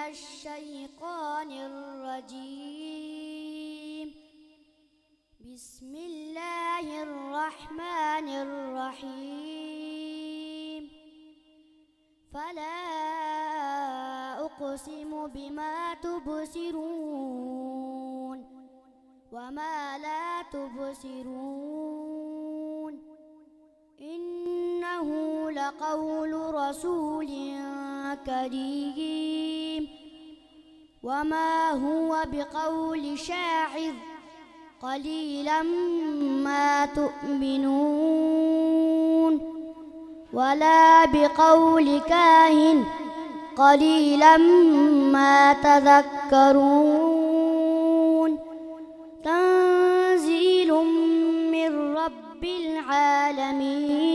الشيطان الرجيم. بسم الله الرحمن الرحيم. فلا أقسم بما تبصرون وما لا تبصرون إنه لقول رسول كريم وما هو بقول شاعر قليلا ما تؤمنون ولا بقول كاهن قليلا ما تذكرون تنزيل من رب العالمين.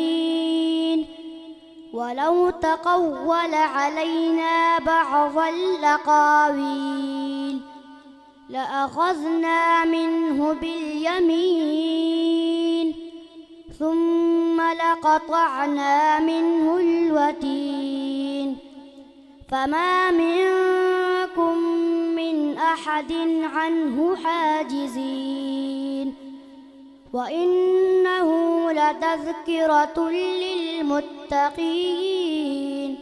ولو تقول علينا بعض الأقاويل لأخذنا منه باليمين ثم لقطعنا منه الوتين فما منكم من أحد عنه حاجزين. وإنه لتذكرة للمتقين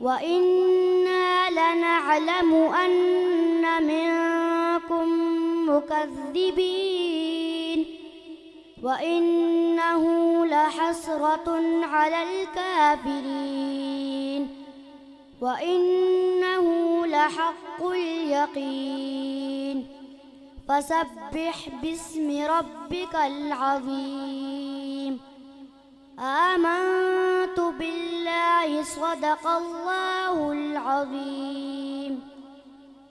وإنا لنعلم أن منكم مكذبين وإنه لحسرة على الكافرين وإنه لحق اليقين. فسبح باسم ربك العظيم. آمنت بالله صدق الله العظيم.